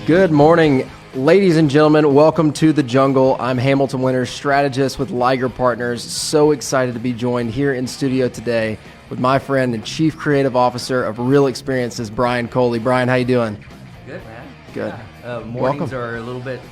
Good morning, ladies and gentlemen. Welcome to the jungle. I'm Hamilton Winters, strategist with Liger Partners. So excited to be joined here in studio today with my friend and Chief Creative Officer of Real Experiences, Bryan Coley. Bryan, how you doing? Good, man. Good. Yeah. Mornings are a little bit,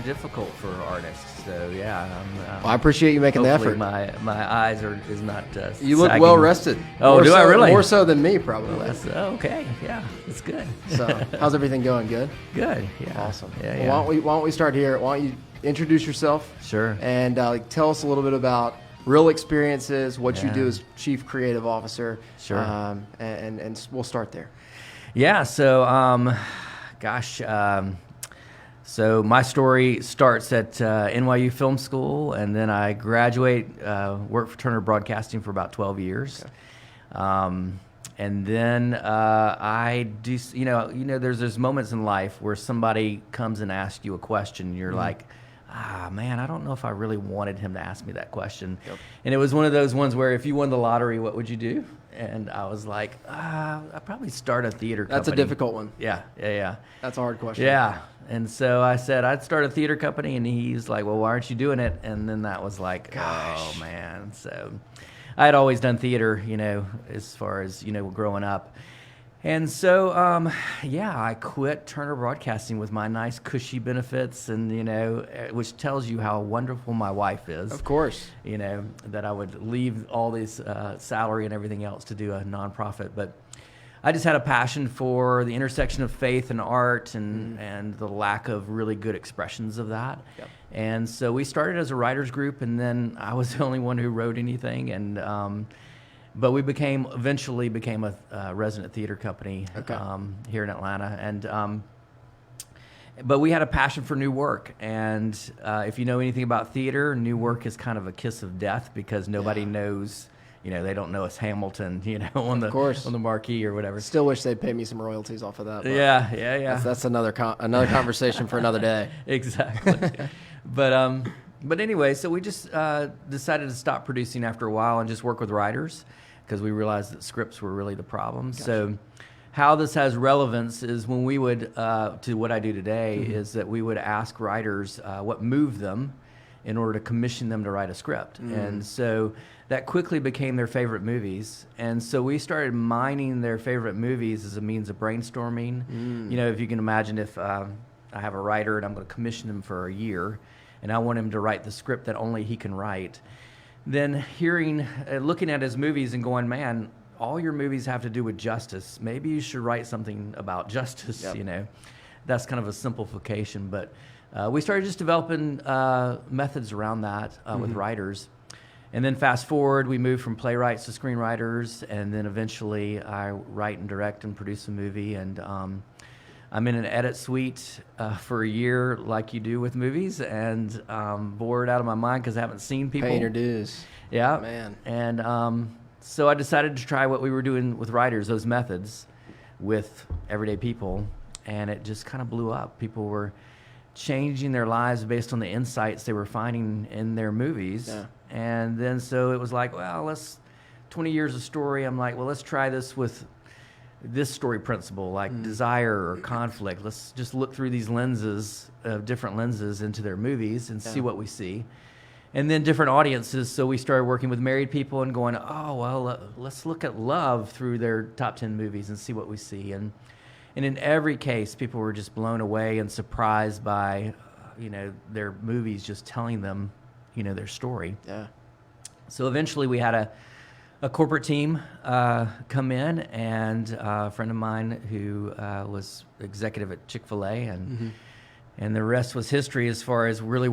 difficult for artists. So Well, I appreciate you making the effort. My eyes is not. You look sagging. well rested. Oh, more do I really? More so than me, probably. Well, okay. Yeah, that's good. So, how's everything going? Good. Good. Yeah. Awesome. Yeah. Well, why don't we start here? Why don't you introduce yourself? Sure. And tell us a little bit about Real Experiences, what you do as Chief Creative Officer. Sure. And we'll start there. Yeah. So, So my story starts at NYU Film School, and then I graduate, work for Turner Broadcasting for about 12 years. Okay. And then I do, there's those moments in life where somebody comes and asks you a question, and you're like, man, I don't know if I really wanted him to ask me that question. Yep. And it was one of those ones where if you won the lottery, what would you do? And I was like, I'd probably start a theater company. That's a difficult one. Yeah. That's a hard question. Yeah. And so I said, I'd start a theater company, and he's like, well, why aren't you doing it? And then that was like, oh, man. So I had always done theater, as far as, growing up. And so, I quit Turner Broadcasting with my nice cushy benefits and, which tells you how wonderful my wife is. Of course. That I would leave all this salary and everything else to do a nonprofit. But I just had a passion for the intersection of faith and art and the lack of really good expressions of that. Yep. And so we started as a writers group, and then I was the only one who wrote anything. And but we eventually became a resident theater company here in Atlanta. And but we had a passion for new work. And if you know anything about theater, new work is kind of a kiss of death because nobody knows. They don't know us Hamilton, on the marquee or whatever. Still wish they'd pay me some royalties off of that. Yeah. That's another conversation for another day. Exactly. But anyway, so we just decided to stop producing after a while and just work with writers because we realized that scripts were really the problem. Gotcha. So how this has relevance is when we would, to what I do today, is that we would ask writers what moved them in order to commission them to write a script. And so that quickly became their favorite movies. And so we started mining their favorite movies as a means of brainstorming. If you can imagine if I have a writer and I'm going to commission him for a year and I want him to write the script that only he can write, then looking at his movies and going, man, all your movies have to do with justice. Maybe you should write something about justice, Yep. That's kind of a simplification, but we started just developing methods around that with writers. And then fast forward, we moved from playwrights to screenwriters, and then eventually I write and direct and produce a movie. And I'm in an edit suite for a year like you do with movies, and bored out of my mind because I haven't seen people. Paying your dues. Yeah. Man. And so I decided to try what we were doing with writers, those methods, with everyday people, and it just kind of blew up. People were changing their lives based on the insights they were finding in their movies. Yeah. And then so it was like, 20 years of story. I'm like, let's try this with this story principle, like desire or conflict. Let's just look through these different lenses into their movies and see what we see. And then different audiences. So we started working with married people and going, let's look at love through their top 10 movies and see what we see. And in every case, people were just blown away and surprised by, their movies just telling them, their story. Yeah. So eventually we had a corporate team come in, and a friend of mine who was executive at Chick-Fil-A, and the rest was history as far as really